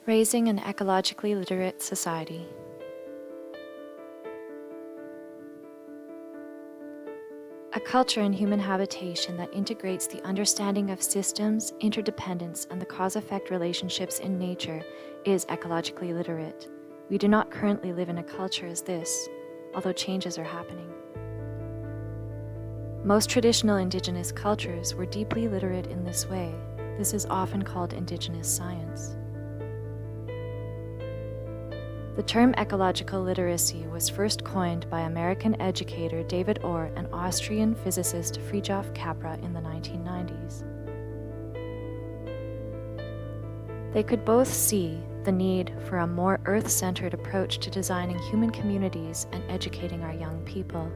Raising an ecologically literate society. A culture and human habitation that integrates the understanding of systems, interdependence, and the cause-effect relationships in nature is ecologically literate. We do not currently live in a culture as this, although changes are happening. Most traditional Indigenous cultures were deeply literate in this way. This is often called Indigenous science. The term ecological literacy was first coined by American educator David Orr and Austrian physicist Fritjof Capra in the 1990s. They could both see the need for a more earth-centered approach to designing human communities and educating our young people.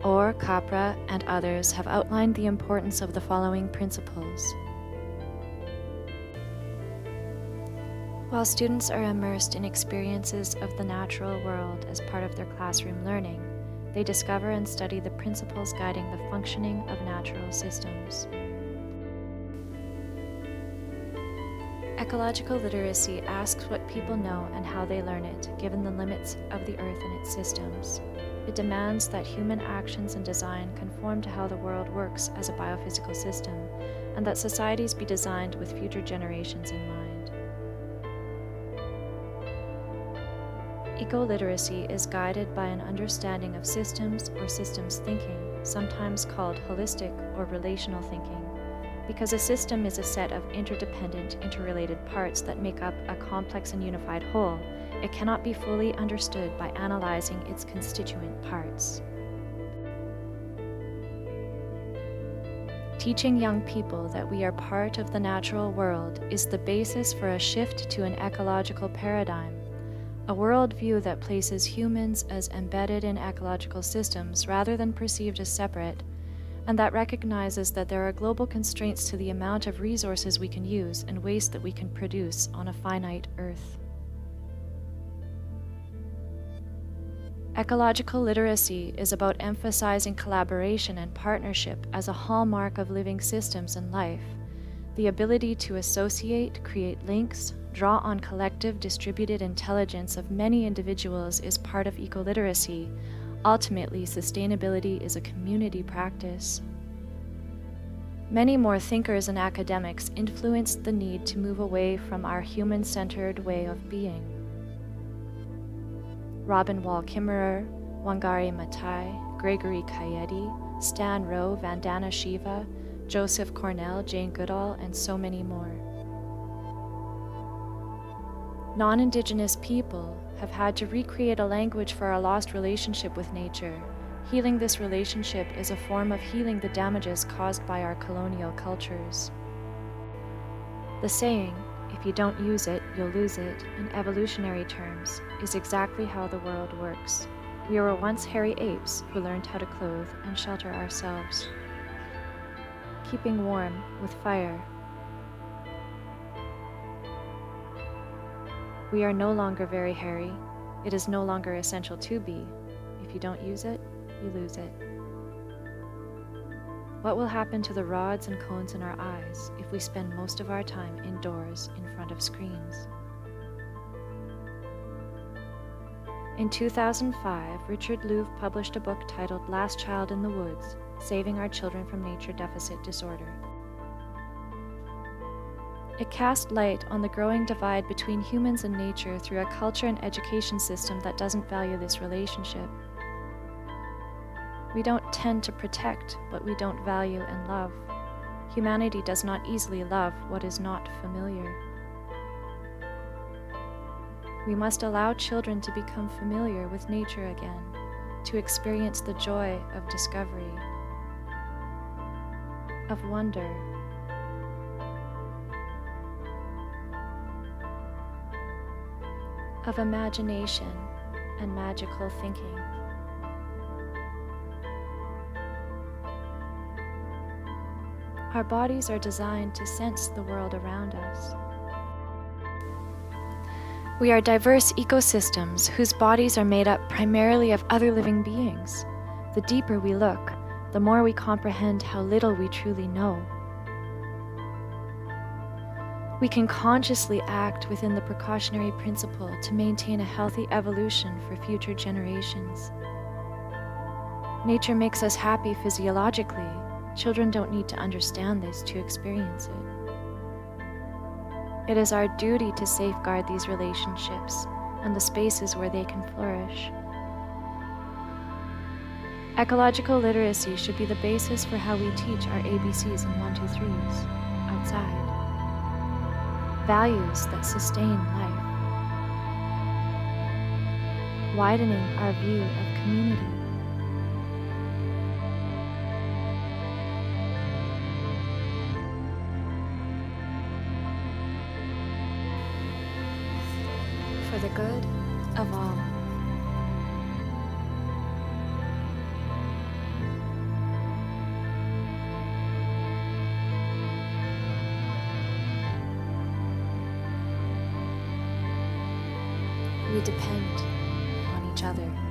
Orr, Capra, and others have outlined the importance of the following principles. While students are immersed in experiences of the natural world as part of their classroom learning, they discover and study the principles guiding the functioning of natural systems. Ecological literacy asks what people know and how they learn it, given the limits of the earth and its systems. It demands that human actions and design conform to how the world works as a biophysical system, and that societies be designed with future generations in mind. Eco-literacy is guided by an understanding of systems or systems thinking, sometimes called holistic or relational thinking, because a system is a set of interdependent, interrelated parts that make up a complex and unified whole. It cannot be fully understood by analyzing its constituent parts. Teaching young people that we are part of the natural world is the basis for a shift to an ecological paradigm, a worldview that places humans as embedded in ecological systems rather than perceived as separate, and that recognizes that there are global constraints to the amount of resources we can use and waste that we can produce on a finite Earth. Ecological literacy is about emphasizing collaboration and partnership as a hallmark of living systems and life. The ability to associate, create links, draw on collective distributed intelligence of many individuals is part of eco-literacy. Ultimately, sustainability is a community practice. Many more thinkers and academics influenced the need to move away from our human-centered way of being. Robin Wall Kimmerer, Wangari Maathai, Gregory Kayeti, Stan Rowe, Vandana Shiva, Joseph Cornell, Jane Goodall, and so many more. Non-Indigenous people have had to recreate a language for our lost relationship with nature. Healing this relationship is a form of healing the damages caused by our colonial cultures. The saying, "If you don't use it, you'll lose it," in evolutionary terms, is exactly how the world works. We were once hairy apes who learned how to clothe and shelter ourselves. Keeping warm with fire. We are no longer very hairy. It is no longer essential to be. If you don't use it, you lose it. What will happen to the rods and cones in our eyes if we spend most of our time indoors in front of screens? In 2005, Richard Louv published a book titled Last Child in the Woods: Saving Our Children from Nature Deficit Disorder. It cast light on the growing divide between humans and nature through a culture and education system that doesn't value this relationship. We don't tend to protect what we don't value and love. Humanity does not easily love what is not familiar. We must allow children to become familiar with nature again, to experience the joy of discovery, of wonder, of imagination and magical thinking. Our bodies are designed to sense the world around us. We are diverse ecosystems whose bodies are made up primarily of other living beings. The deeper we look, the more we comprehend how little we truly know. We can consciously act within the precautionary principle to maintain a healthy evolution for future generations. Nature makes us happy physiologically. Children don't need to understand this to experience it. It is our duty to safeguard these relationships and the spaces where they can flourish. Ecological literacy should be the basis for how we teach our ABCs and 1, 2, 3s outside. Values that sustain life. Widening our view of community. For the good of all. We depend on each other.